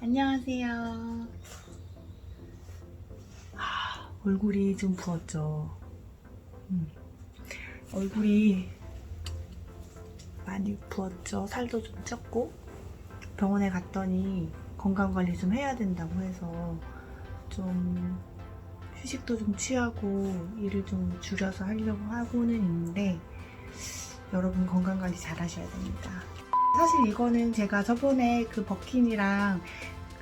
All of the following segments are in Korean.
안녕하세요. 얼굴이 좀 부었죠. 얼굴이 많이 부었죠. 살도 좀 쪘고 병원에 갔더니 건강관리 좀 해야 된다고 해서 좀 휴식도 좀 취하고 일을 좀 줄여서 하려고 하고는 있는데 여러분 건강관리 잘 하셔야 됩니다. 사실 이거는 제가 저번에 그 버킨이랑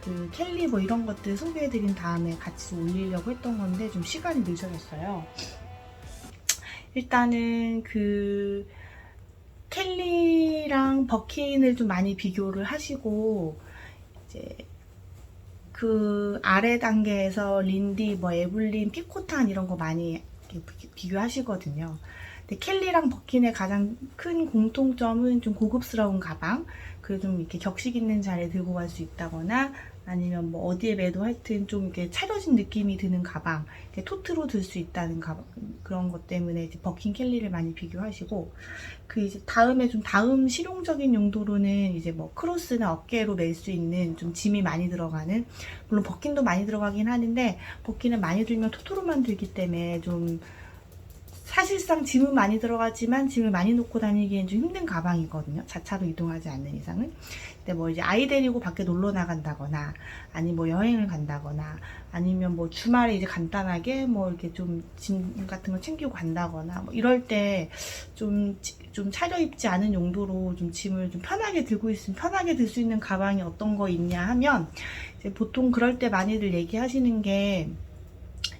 그 켈리 뭐 이런 것들 소개해드린 다음에 같이 올리려고 했던 건데 좀 시간이 늦어졌어요. 일단은 그 켈리랑 버킨을 좀 많이 비교를 하시고 이제 그 아래 단계에서 린디, 뭐 에블린, 피코탄 이런 거 많이 비교하시거든요. 근데 켈리랑 버킨의 가장 큰 공통점은 좀 고급스러운 가방, 그리고 좀 이렇게 격식 있는 자리에 들고 갈 수 있다거나 아니면 뭐 어디에 매도 하여튼 좀 이렇게 차려진 느낌이 드는 가방, 이렇게 토트로 들 수 있다는 가방, 그런 것 때문에 이제 버킨 켈리를 많이 비교하시고, 그 이제 다음에 좀 다음 실용적인 용도로는 이제 뭐 크로스나 어깨로 멜 수 있는 좀 짐이 많이 들어가는, 물론 버킨도 많이 들어가긴 하는데 버킨은 많이 들면 토트로만 들기 때문에 좀 사실상 짐은 많이 들어가지만 짐을 많이 놓고 다니기엔 좀 힘든 가방이거든요. 자차로 이동하지 않는 이상은. 근데 뭐 이제 아이 데리고 밖에 놀러 나간다거나 아니 뭐 여행을 간다거나 아니면 뭐 주말에 이제 간단하게 뭐 이렇게 좀 짐 같은 거 챙기고 간다거나 뭐 이럴 때 좀 차려입지 않은 용도로 좀 짐을 좀 편하게 들고 있으면 편하게 들 수 있는 가방이 어떤 거 있냐 하면 이제 보통 그럴 때 많이들 얘기하시는 게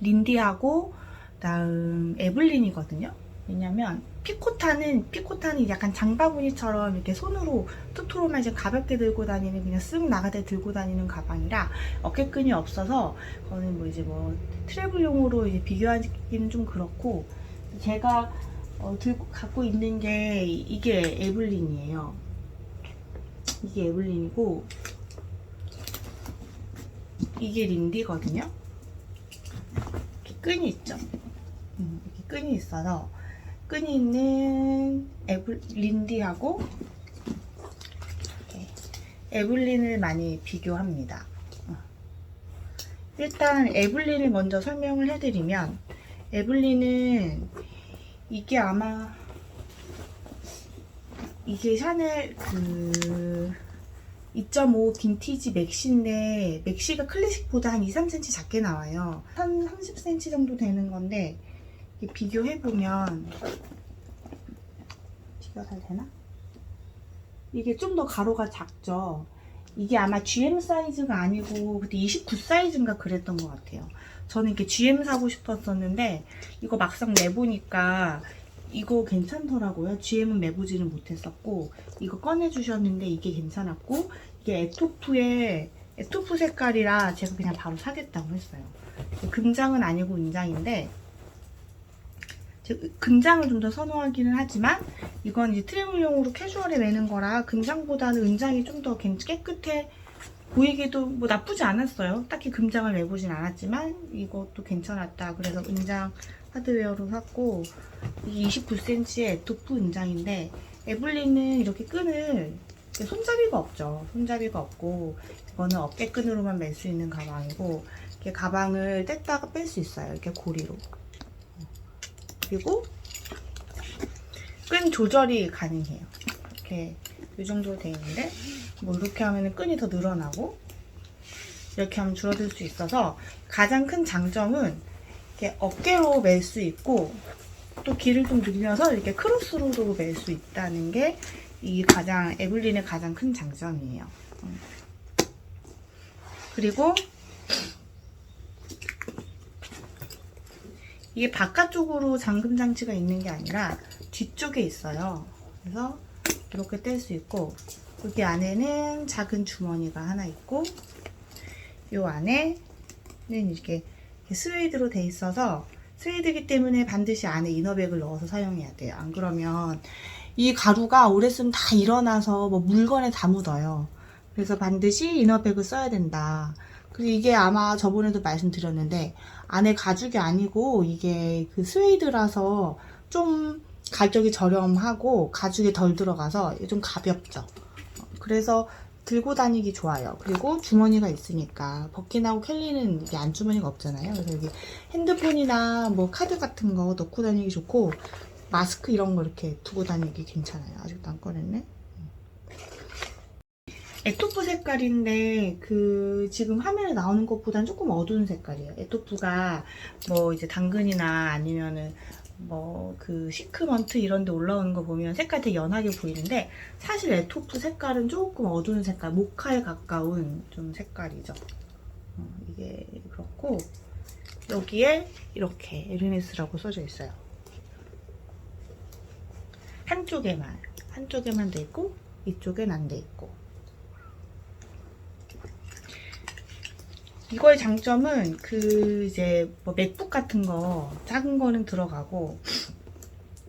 린디하고 그다음 에블린이거든요. 왜냐면 피코탄이 약간 장바구니처럼 이렇게 손으로 토토로만 이제 가볍게 들고 다니는, 그냥 쓱 나가다 들고 다니는 가방이라 어깨끈이 없어서 그거는 뭐 이제 뭐 트래블용으로 이제 비교하기는 좀 그렇고, 제가 들고 갖고 있는 게 이게 에블린이에요. 이게 에블린이고 이게 린디거든요. 이렇게 끈이 있죠. 이렇게 끈이 있어서 끈이 있는 린디하고 에블린을 많이 비교합니다. 일단 에블린을 먼저 설명을 해드리면, 에블린은 이게 아마 이게 샤넬 그 2.5 빈티지 맥시인데 맥시가 클래식보다 한 2-3cm 작게 나와요. 한 30cm 정도 되는 건데 비교해보면 비교가 잘 되나? 이게 좀 더 가로가 작죠. 이게 아마 GM 사이즈가 아니고 그때 29 사이즈인가 그랬던 것 같아요. 저는 이렇게 GM 사고 싶었었는데 이거 막상 내보니까 이거 괜찮더라고요. GM은 매보지는 못했었고 이거 꺼내주셨는데 이게 괜찮았고, 이게 에토프 색깔이라 제가 그냥 바로 사겠다고 했어요. 금장은 아니고 은장인데 금장을 좀 더 선호하기는 하지만 이건 이제 트래블용으로 캐주얼에 매는 거라 금장보다는 은장이 좀 더 깨끗해 보이기도 뭐 나쁘지 않았어요. 딱히 금장을 매보진 않았지만 이것도 괜찮았다. 그래서 은장 하드웨어로 샀고, 이게 29cm의 에토프 은장인데 에블린은 이렇게 끈을 손잡이가 없죠. 손잡이가 없고 이거는 어깨끈으로만 멜 수 있는 가방이고, 이렇게 가방을 뗐다가 뺄 수 있어요. 이렇게 고리로. 그리고 끈 조절이 가능해요. 이렇게 이 정도 돼 있는데 뭐 이렇게 하면 끈이 더 늘어나고 이렇게 하면 줄어들 수 있어서 가장 큰 장점은 이렇게 어깨로 멜 수 있고 또 길을 좀 늘려서 이렇게 크로스로도 멜 수 있다는 게 이 가장 에블린의 가장 큰 장점이에요. 그리고 이게 바깥쪽으로 잠금 장치가 있는 게 아니라 뒤쪽에 있어요. 그래서 이렇게 뗄 수 있고, 여기 안에는 작은 주머니가 하나 있고, 이 안에는 이렇게 스웨이드로 돼 있어서, 스웨이드이기 때문에 반드시 안에 이너백을 넣어서 사용해야 돼요. 안 그러면 이 가루가 오래 쓰면 다 일어나서 뭐 물건에 다 묻어요. 그래서 반드시 이너백을 써야 된다. 그리고 이게 아마 저번에도 말씀드렸는데 안에 가죽이 아니고 이게 그 스웨이드라서 좀 가격이 저렴하고 가죽이 덜 들어가서 좀 가볍죠. 그래서 들고 다니기 좋아요. 그리고 주머니가 있으니까 버킨하고 켈리는 이게 안주머니가 없잖아요. 그래서 여기 핸드폰이나 뭐 카드 같은 거 넣고 다니기 좋고, 마스크 이런 거 이렇게 두고 다니기 괜찮아요. 아직도 안 꺼냈네. 에토프 색깔인데 그 지금 화면에 나오는 것보다는 조금 어두운 색깔이에요. 에토프가 뭐 이제 당근이나 아니면은 뭐 그 시크먼트 이런 데 올라오는 거 보면 색깔 되게 연하게 보이는데, 사실 에토프 색깔은 조금 어두운 색깔, 모카에 가까운 좀 색깔이죠. 이게 그렇고, 여기에 이렇게 에르메스라고 써져 있어요. 한쪽에만 돼 있고 이쪽엔 안 돼 있고. 이거의 장점은 그 이제 뭐 맥북 같은 거 작은 거는 들어가고,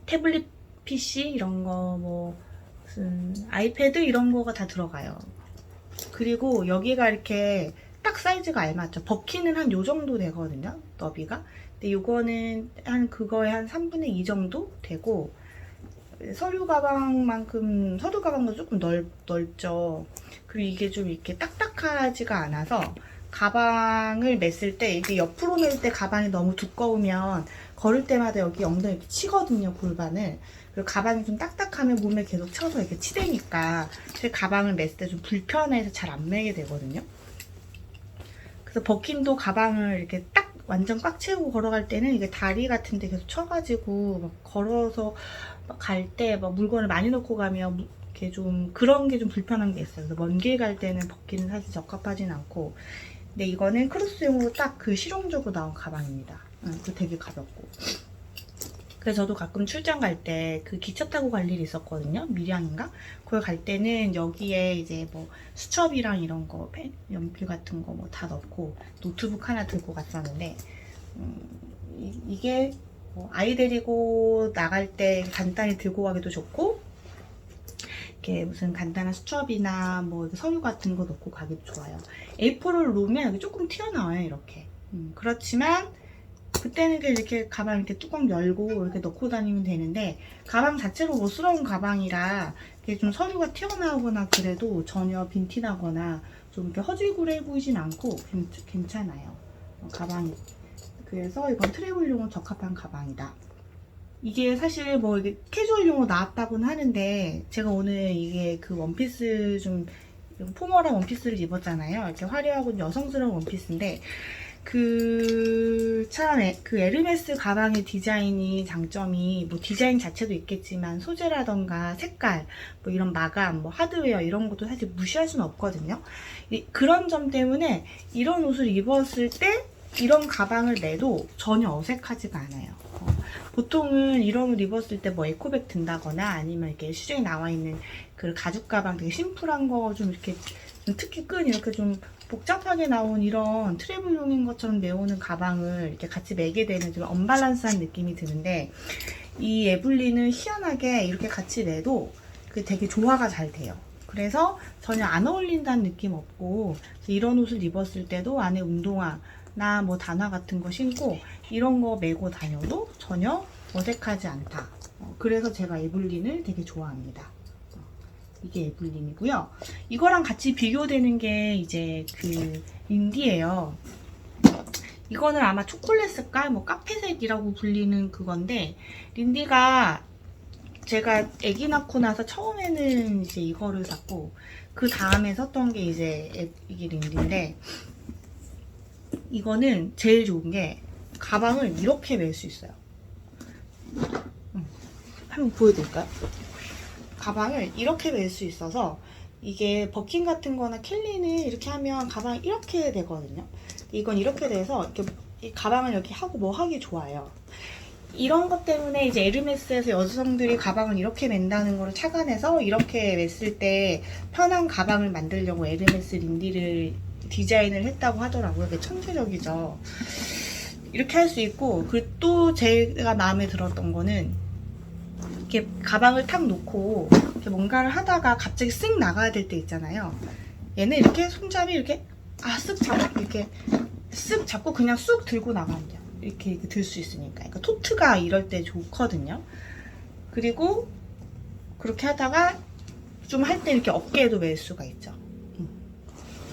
태블릿 PC 이런 거 뭐 무슨 아이패드 이런 거가 다 들어가요. 그리고 여기가 이렇게 딱 사이즈가 알맞죠. 버키는 한 요 정도 되거든요, 너비가. 근데 요거는 한 그거에 한 3분의 2 정도 되고, 서류 가방도 조금 넓죠. 그리고 이게 좀 이렇게 딱딱하지가 않아서 가방을 맸을 때, 이게 옆으로 맬 때 가방이 너무 두꺼우면 걸을 때마다 여기 엉덩이 이렇게 치거든요, 골반을. 그리고 가방이 좀 딱딱하면 몸에 계속 쳐서 이렇게 치대니까 제 가방을 맸을 때 좀 불편해서 잘 안 매게 되거든요. 그래서 버킨도 가방을 이렇게 딱 완전 꽉 채우고 걸어갈 때는 이게 다리 같은 데 계속 쳐가지고 막 걸어서 갈 때 막 물건을 많이 넣고 가면 이렇게 좀 그런 게 좀 불편한 게 있어요. 그래서 먼 길 갈 때는 버킨은 사실 적합하진 않고, 근데 이거는 크로스용으로 딱 그 실용적으로 나온 가방입니다. 그 되게 가볍고. 그래서 저도 가끔 출장 갈 때 그 기차 타고 갈 일이 있었거든요. 밀양인가? 거기 갈 때는 여기에 이제 뭐 수첩이랑 이런 거, 펜, 연필 같은 거 뭐 다 넣고 노트북 하나 들고 갔었는데, 이게 뭐 아이 데리고 나갈 때 간단히 들고 가기도 좋고, 이렇게 무슨 간단한 수첩이나 뭐 서류 같은 거 넣고 가기도 좋아요. A4를 놓으면 여기 조금 튀어나와요, 이렇게. 그렇지만 그때는 이렇게 가방 이렇게 뚜껑 열고 이렇게 넣고 다니면 되는데, 가방 자체로 멋스러운 가방이라 이렇게 좀 서류가 튀어나오거나 그래도 전혀 빈티나거나 좀 이렇게 허질구레 보이진 않고 괜찮아요. 가방이. 그래서 이건 트래블용으로 적합한 가방이다. 이게 사실 뭐 이게 캐주얼용으로 나왔다고는 하는데, 제가 오늘 이게 그 원피스 좀 포멀한 원피스를 입었잖아요. 이렇게 화려하고 여성스러운 원피스인데, 그 에르메스 가방의 디자인이 장점이, 뭐 디자인 자체도 있겠지만 소재라던가 색깔, 뭐 이런 마감, 뭐 하드웨어 이런 것도 사실 무시할 수는 없거든요. 그런 점 때문에 이런 옷을 입었을 때 이런 가방을 매도 전혀 어색하지가 않아요. 보통은 이런 옷 입었을 때 뭐 에코백 든다거나 아니면 이렇게 시중에 나와 있는 그 가죽 가방, 되게 심플한 거 좀 이렇게 특히 끈 이렇게 좀 복잡하게 나온 이런 트래블용인 것처럼 내오는 가방을 이렇게 같이 매게 되면 좀 언밸런스한 느낌이 드는데, 이 에블린은 희한하게 이렇게 같이 매도 되게 조화가 잘 돼요. 그래서 전혀 안 어울린다는 느낌 없고, 이런 옷을 입었을 때도 안에 운동화나 뭐 단화 같은 거 신고 이런 거 메고 다녀도 전혀 어색하지 않다. 그래서 제가 에블린을 되게 좋아합니다. 이게 에블린이고요. 이거랑 같이 비교되는 게 이제 그 린디예요. 이거는 아마 초콜릿 색깔, 뭐 카페색이라고 불리는 그건데, 린디가 제가 아기 낳고 나서 처음에는 이제 이거를 샀고, 그 다음에 샀던 게 이제 이게 린디인데, 이거는 제일 좋은 게 가방을 이렇게 멜 수 있어요. 한번 보여드릴까요? 가방을 이렇게 멜 수 있어서, 이게 버킨 같은 거나 켈리는 이렇게 하면 가방이 이렇게 되거든요. 이건 이렇게 돼서 이렇게 이 가방을 이렇게 하고 뭐 하기 좋아요. 이런 것 때문에 이제 에르메스에서 여성들이 가방을 이렇게 맨다는 거를 착안해서 이렇게 맸을 때 편한 가방을 만들려고 에르메스 린디를 디자인을 했다고 하더라고요. 그게 천재적이죠. 이렇게 할 수 있고, 그리고 또 제가 마음에 들었던 거는, 이렇게 가방을 탁 놓고 이렇게 뭔가를 하다가 갑자기 쓱 나가야 될 때 있잖아요. 얘는 이렇게 손잡이 이렇게 쓱 잡고 이렇게 쓱 잡고 그냥 쑥 들고 나가면 돼요. 이렇게 들 수 있으니까. 그러니까 토트가 이럴 때 좋거든요. 그리고 그렇게 하다가 좀 할 때 이렇게 어깨에도 멜 수가 있죠.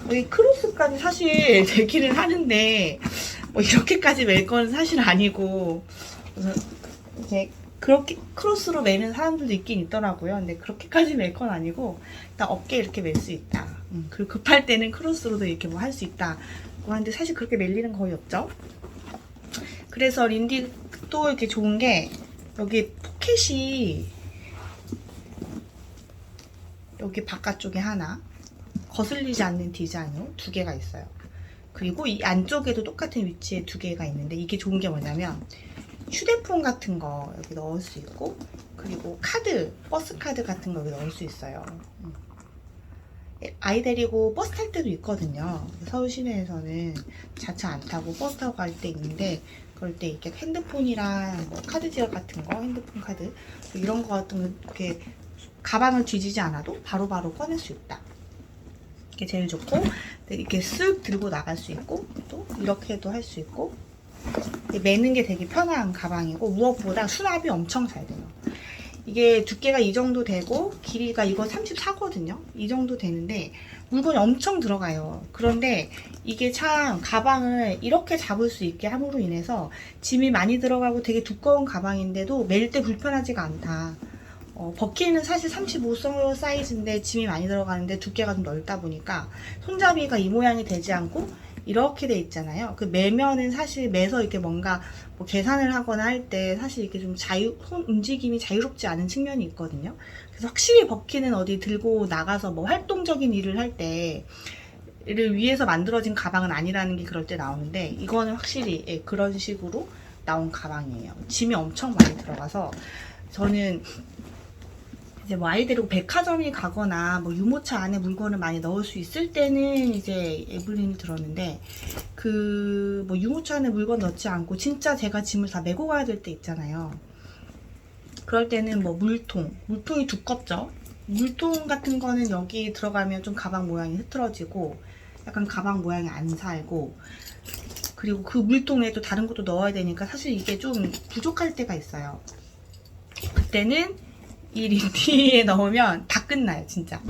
여기 크로스까지 사실 되기는 하는데 뭐 이렇게까지 멜 거는 사실 아니고, 그래서 이제 그렇게 크로스로 매는 사람들도 있긴 있더라고요. 근데 그렇게까지 멜 건 아니고 일단 어깨에 이렇게 멜 수 있다. 그리고 급할 때는 크로스로도 이렇게 뭐 할 수 있다. 하는데 사실 그렇게 멜 일은 거의 없죠. 그래서 린디 또 이렇게 좋은 게 여기 포켓이 여기 바깥쪽에 하나, 거슬리지 않는 디자인으로 두 개가 있어요. 그리고 이 안쪽에도 똑같은 위치에 두 개가 있는데, 이게 좋은 게 뭐냐면 휴대폰 같은 거 여기 넣을 수 있고, 그리고 카드, 버스 카드 같은 거 여기 넣을 수 있어요. 아이 데리고 버스 탈 때도 있거든요. 서울 시내에서는 자차 안 타고 버스 타고 갈 때 있는데, 그럴 때 이렇게 핸드폰이랑 뭐 카드 지갑 같은 거, 핸드폰 카드 이런 거 같은 거 이렇게 가방을 뒤지지 않아도 바로바로 꺼낼 수 있다. 이게 제일 좋고, 이렇게 쓱 들고 나갈 수 있고, 또 이렇게도 할 수 있고, 매는 게 되게 편한 가방이고, 무엇보다 수납이 엄청 잘 돼요. 이게 두께가 이 정도 되고, 길이가 이거 34거든요. 이 정도 되는데 물건이 엄청 들어가요. 그런데 이게 참 가방을 이렇게 잡을 수 있게 함으로 인해서 짐이 많이 들어가고 되게 두꺼운 가방인데도 멜 때 불편하지가 않다. 버킷은 사실 35 사이즈인데 짐이 많이 들어가는데 두께가 좀 넓다 보니까 손잡이가 이 모양이 되지 않고 이렇게 돼 있잖아요. 그 매면은 사실 매서 이렇게 뭔가 뭐 계산을 하거나 할 때 사실 이렇게 좀 손 움직임이 자유롭지 않은 측면이 있거든요. 그래서 확실히 버킷은 어디 들고 나가서 뭐 활동적인 일을 할 때를 위해서 만들어진 가방은 아니라는 게 그럴 때 나오는데, 이거는 확실히 예, 그런 식으로 나온 가방이에요. 짐이 엄청 많이 들어가서 저는 이제 뭐 아이 데리고 백화점이 가거나 뭐 유모차 안에 물건을 많이 넣을 수 있을 때는 이제 에블린이 들었는데, 그 뭐 유모차 안에 물건 넣지 않고 진짜 제가 짐을 다 메고 가야 될 때 있잖아요. 그럴 때는 뭐 물통이 두껍죠. 물통 같은 거는 여기 들어가면 좀 가방 모양이 흐트러지고 약간 가방 모양이 안 살고, 그리고 그 물통에 또 다른 것도 넣어야 되니까 사실 이게 좀 부족할 때가 있어요. 그때는 이 린디에 넣으면 다 끝나요, 진짜.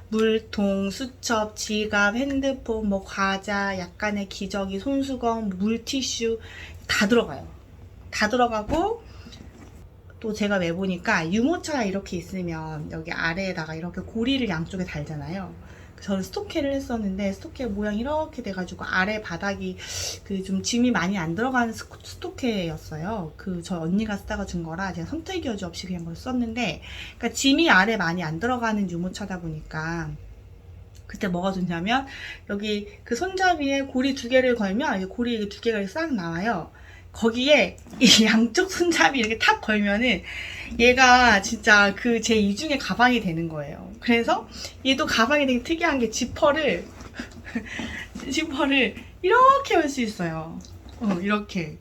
물통, 수첩, 지갑, 핸드폰, 뭐 과자, 약간의 기저귀, 손수건, 물티슈 다 들어가요. 다 들어가고, 또 제가 매보니까 유모차가 이렇게 있으면 여기 아래에다가 이렇게 고리를 양쪽에 달잖아요. 저는 스토케를 했었는데 스토케 모양이 이렇게 돼가지고 아래 바닥이 그 좀 짐이 많이 안 들어가는 스토케였어요. 그 저 언니가 쓰다가 준 거라 제가 선택 여지 없이 그냥 그걸 썼는데, 그러니까 짐이 아래 많이 안 들어가는 유모차다 보니까 그때 뭐가 좋냐면 여기 그 손잡이에 고리 두 개를 걸면 고리 두 개가 싹 나와요. 거기에 이 양쪽 손잡이 이렇게 탁 걸면은 얘가 진짜 그 제 이중의 가방이 되는 거예요. 그래서 얘도 가방이 되게 특이한 게 지퍼를 이렇게 열 수 있어요. 이렇게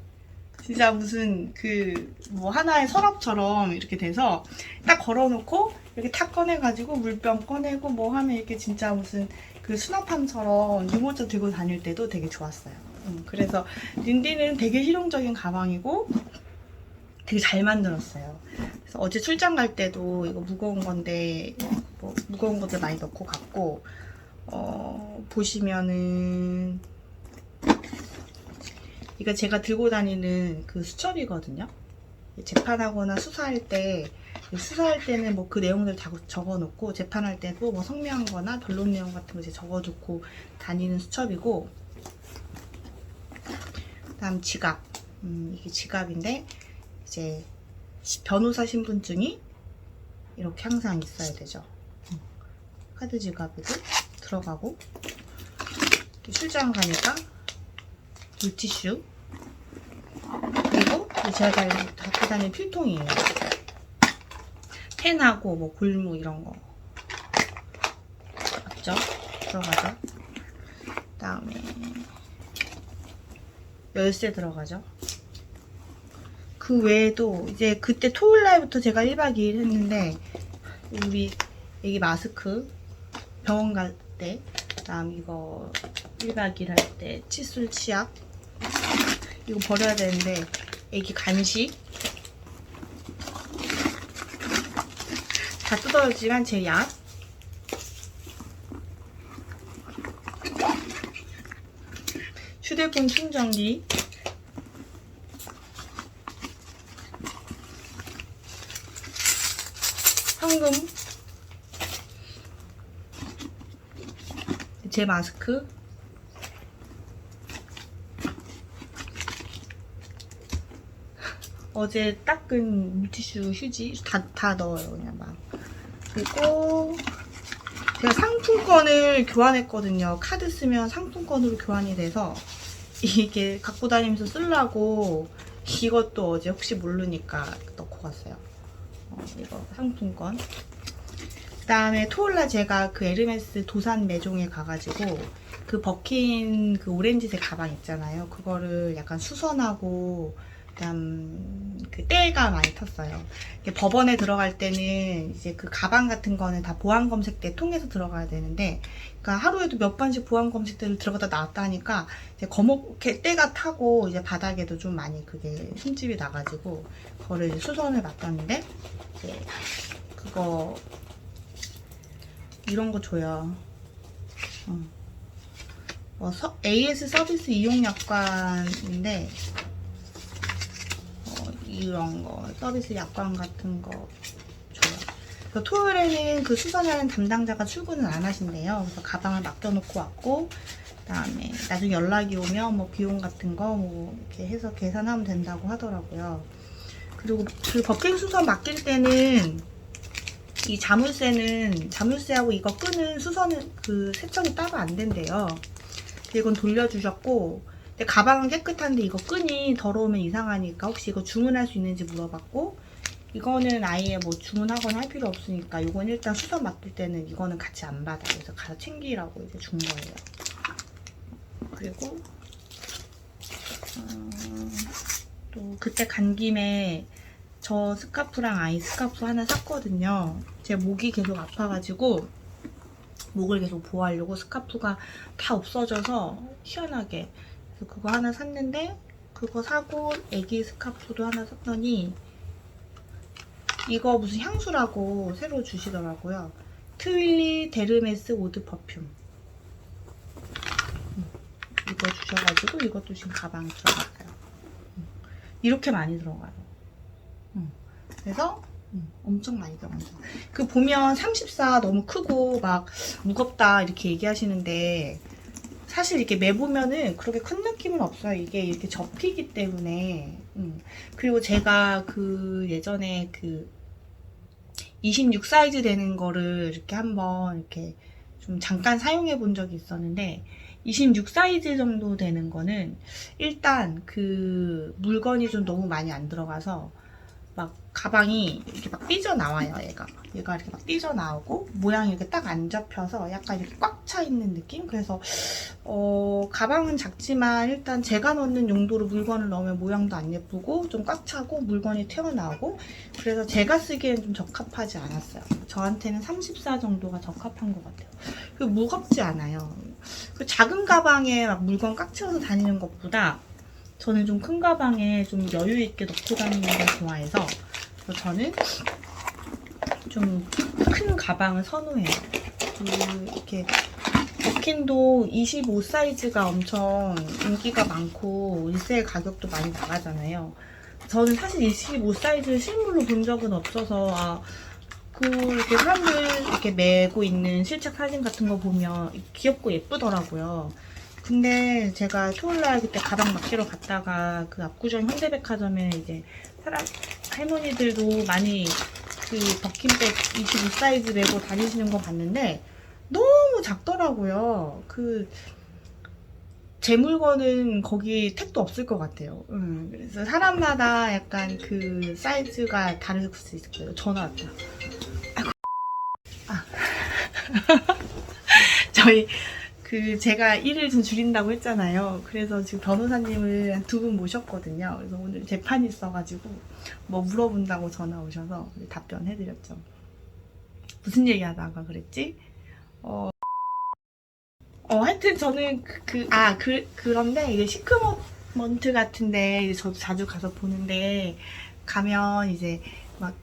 진짜 무슨 그 뭐 하나의 서랍처럼 이렇게 돼서 딱 걸어놓고 이렇게 탁 꺼내가지고 물병 꺼내고 뭐 하면 이렇게 진짜 무슨 그 수납함처럼 유모차 들고 다닐 때도 되게 좋았어요. 그래서 린디는 되게 실용적인 가방이고 되게 잘 만들었어요. 그래서 어제 출장 갈 때도 이거 무거운 건데 뭐 무거운 것들 많이 넣고 갔고, 보시면은 이거 제가 들고 다니는 그 수첩이거든요. 재판하거나 수사할 때는 뭐 그 내용들 다 적어놓고, 재판할 때도 뭐 성명한 거나 변론 내용 같은 거 이제 적어놓고 다니는 수첩이고, 다음 지갑. 이게 지갑인데 이제 변호사 신분증이 이렇게 항상 있어야 되죠. 카드 지갑에도 들어가고, 또 출장 가니까 물티슈, 그리고 제가 갖고 다니는 필통이에요. 펜하고 뭐 골무 이런 거 맞죠? 들어가죠. 그다음에 열쇠 들어가죠. 그 외에도 이제 그때 토요일 날부터 제가 1박 2일 했는데 우리 애기 마스크, 병원 갈 때, 그다음 이거 1박 2일 할 때 칫솔, 치약, 이거 버려야 되는데 애기 간식 다 뜯어지만 제 약, 휴대폰 충전기, 황금, 제 마스크, 어제 닦은 물티슈, 휴지 다 넣어요. 그냥 막. 그리고 제가 상품권을 교환했거든요. 카드 쓰면 상품권으로 교환이 돼서 이게 갖고 다니면서 쓰려고 이것도 어제 혹시 모르니까 넣고 갔어요. 이거 상품권. 그 다음에 토요일날 제가 그 에르메스 도산 매종에 가가지고 그 버킨 그 오렌지색 가방 있잖아요. 그거를 약간 수선하고 그다음 그 때가 많이 탔어요. 법원에 들어갈 때는 이제 그 가방 같은 거는 다 보안 검색대 통해서 들어가야 되는데, 그러니까 하루에도 몇 번씩 보안 검색대를 들어가다 나왔다 하니까 이제 거목게 때가 타고 이제 바닥에도 좀 많이 그게 흠집이 나가지고 그거를 이제 수선을 맡겼는데, 이제 그거 이런 거 줘요. AS 서비스 이용약관인데 이런 거 서비스 약관 같은 거 줘요. 토요일에는 그 수선하는 담당자가 출근은 안 하신대요. 그래서 가방을 맡겨놓고 왔고, 그다음에 나중에 연락이 오면 뭐 비용 같은 거 뭐 이렇게 해서 계산하면 된다고 하더라고요. 그리고 그 버킹 수선 맡길 때는 이 자물쇠하고 이거 끄는 수선은 그 세척이 따로 안 된대요. 이건 돌려주셨고, 근데 가방은 깨끗한데 이거 끈이 더러우면 이상하니까 혹시 이거 주문할 수 있는지 물어봤고, 이거는 아예 뭐 주문하거나 할 필요 없으니까 이건 일단 수선 맡길 때는 이거는 같이 안 받아. 그래서 가서 챙기라고 이제 준 거예요. 그리고 또 그때 간 김에 저 스카프랑 아이 스카프 하나 샀거든요. 제 목이 계속 아파가지고 목을 계속 보호하려고 스카프가 다 없어져서 희한하게 그래서 그거 하나 샀는데, 그거 사고 애기 스카프도 하나 샀더니 이거 무슨 향수라고 새로 주시더라고요. 트윌리 데르메스 오드 퍼퓸 이거 주셔가지고 이것도 지금 가방에 들어가요. 이렇게 많이 들어가요. 그래서 엄청 많이 들어가요. 그 보면 34 너무 크고 막 무겁다 이렇게 얘기하시는데, 사실 이렇게 매보면은 그렇게 큰 느낌은 없어요. 이게 이렇게 접히기 때문에. 그리고 제가 그 예전에 그 26 사이즈 되는 거를 이렇게 한번 이렇게 좀 잠깐 사용해 본 적이 있었는데, 26 사이즈 정도 되는 거는 일단 그 물건이 좀 너무 많이 안 들어가서 막 가방이 이렇게 막 삐져나와요. 얘가 이렇게 막 삐져나오고 모양이 이렇게 딱 안 잡혀서 약간 이렇게 꽉 차 있는 느낌? 그래서 가방은 작지만 일단 제가 넣는 용도로 물건을 넣으면 모양도 안 예쁘고 좀 꽉 차고 물건이 튀어나오고, 그래서 제가 쓰기엔 좀 적합하지 않았어요. 저한테는 34 정도가 적합한 것 같아요. 그리고 무겁지 않아요. 그 작은 가방에 막 물건 꽉 채워서 다니는 것보다 저는 좀 큰 가방에 좀 여유 있게 넣고 다니는 걸 좋아해서 저는 좀 큰 가방을 선호해요. 이렇게 버킨도 25 사이즈가 엄청 인기가 많고 리세일 가격도 많이 나가잖아요. 저는 사실 25 사이즈 실물로 본 적은 없어서 이렇게 사람들 이렇게 메고 있는 실착 사진 같은 거 보면 귀엽고 예쁘더라고요. 근데 제가 토요일날 그때 가방 맡기러 갔다가 그 압구정 현대백화점에 이제 할머니들도 많이 그 버킨백 25 사이즈 메고 다니시는 거 봤는데 너무 작더라고요. 제 물건은 거기 택도 없을 것 같아요. 그래서 사람마다 약간 그 사이즈가 다를 수 있을 거예요. 전화 왔다. 저희 제가 일을 좀 줄인다고 했잖아요. 그래서 지금 변호사님을 한 2분 모셨거든요. 그래서 오늘 재판이 있어가지고 뭐 물어본다고 전화 오셔서 답변해드렸죠. 무슨 얘기 하다가 그랬지? 하여튼 저는 그런데 이게 시크먼트 같은데 저도 자주 가서 보는데 가면 이제 막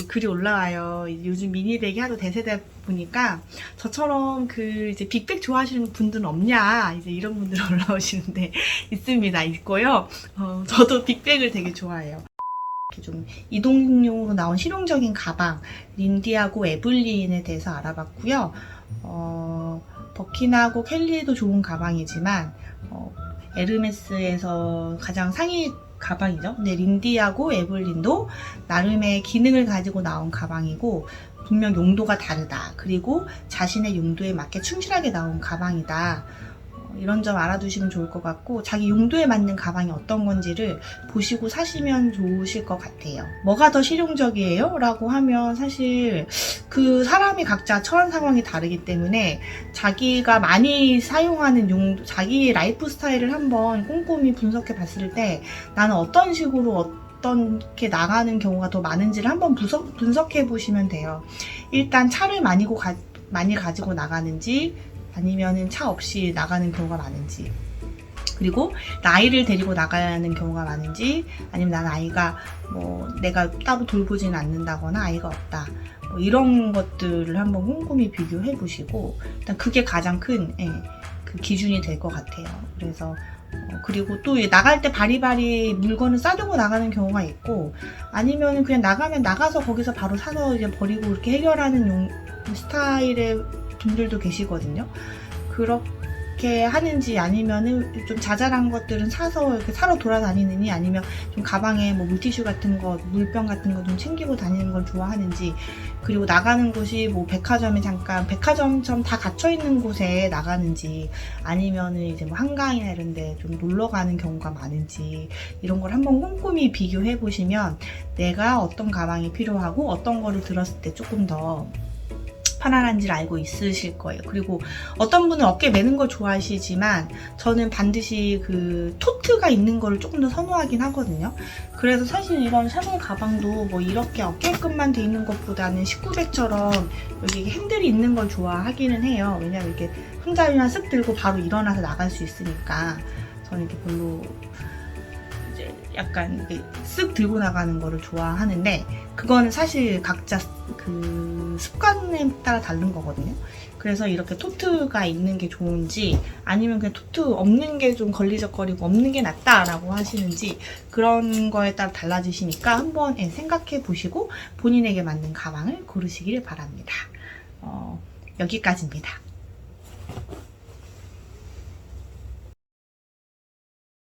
글이 올라와요. 요즘 미니백이 하도 대세다 보니까 저처럼 이제 빅백 좋아하시는 분들은 없냐, 이제 이런 분들 올라오시는데 있고요. 저도 빅백을 되게 좋아해요. 이렇게 좀 이동용으로 나온 실용적인 가방, 린디하고 에블린에 대해서 알아봤고요. 버킨하고 켈리도 좋은 가방이지만, 에르메스에서 가장 상위 가방이죠. 근데 린디하고 에블린도 나름의 기능을 가지고 나온 가방이고, 분명 용도가 다르다. 그리고 자신의 용도에 맞게 충실하게 나온 가방이다. 이런 점 알아두시면 좋을 것 같고, 자기 용도에 맞는 가방이 어떤 건지를 보시고 사시면 좋으실 것 같아요. 뭐가 더 실용적이에요? 라고 하면 사실 그 사람이 각자 처한 상황이 다르기 때문에 자기가 많이 사용하는 용도, 자기 라이프 스타일을 한번 꼼꼼히 분석해 봤을 때 나는 어떤 식으로 어떻게 나가는 경우가 더 많은지를 한번 분석해 보시면 돼요. 일단 차를 많이 가지고 나가는지, 아니면은 차 없이 나가는 경우가 많은지, 그리고 아이를 데리고 나가는 경우가 많은지, 아니면 나는 아이가 내가 따로 돌보지는 않는다거나 아이가 없다, 이런 것들을 한번 꼼꼼히 비교해 보시고, 일단 그게 가장 큰 그 기준이 될 것 같아요. 그래서 그리고 또 나갈 때 바리바리 물건을 싸두고 나가는 경우가 있고, 아니면 그냥 나가서 거기서 바로 사서 이제 버리고 이렇게 해결하는 스타일의 분들도 계시거든요. 그렇게 하는지, 아니면은 좀 자잘한 것들은 사서 이렇게 사러 돌아다니느니, 아니면 좀 가방에 물티슈 같은 거, 물병 같은 거 좀 챙기고 다니는 걸 좋아하는지, 그리고 나가는 곳이 백화점에 잠깐, 백화점처럼 다 갇혀있는 곳에 나가는지, 아니면은 이제 한강이나 이런 데 좀 놀러 가는 경우가 많은지, 이런 걸 한번 꼼꼼히 비교해 보시면 내가 어떤 가방이 필요하고 어떤 거를 들었을 때 조금 더 편안한지를 알고 있으실 거예요. 그리고 어떤 분은 어깨 매는 걸 좋아하시지만 저는 반드시 그 토트가 있는 거를 조금 더 선호하긴 하거든요. 그래서 사실 이런 샤넬 가방도 이렇게 어깨끈만 돼 있는 것보다는 1900처럼 여기 핸들이 있는 걸 좋아하기는 해요. 왜냐면 이렇게 손잡이만 쓱 들고 바로 일어나서 나갈 수 있으니까. 저는 이렇게 별로 이제 약간 이렇게 쓱 들고 나가는 거를 좋아하는데, 그거는 사실 각자 그 습관에 따라 다른 거거든요. 그래서 이렇게 토트가 있는 게 좋은지, 아니면 그냥 토트 없는 게 좀 걸리적거리고 없는 게 낫다라고 하시는지, 그런 거에 따라 달라지시니까 한번 생각해 보시고 본인에게 맞는 가방을 고르시길 바랍니다. 여기까지입니다.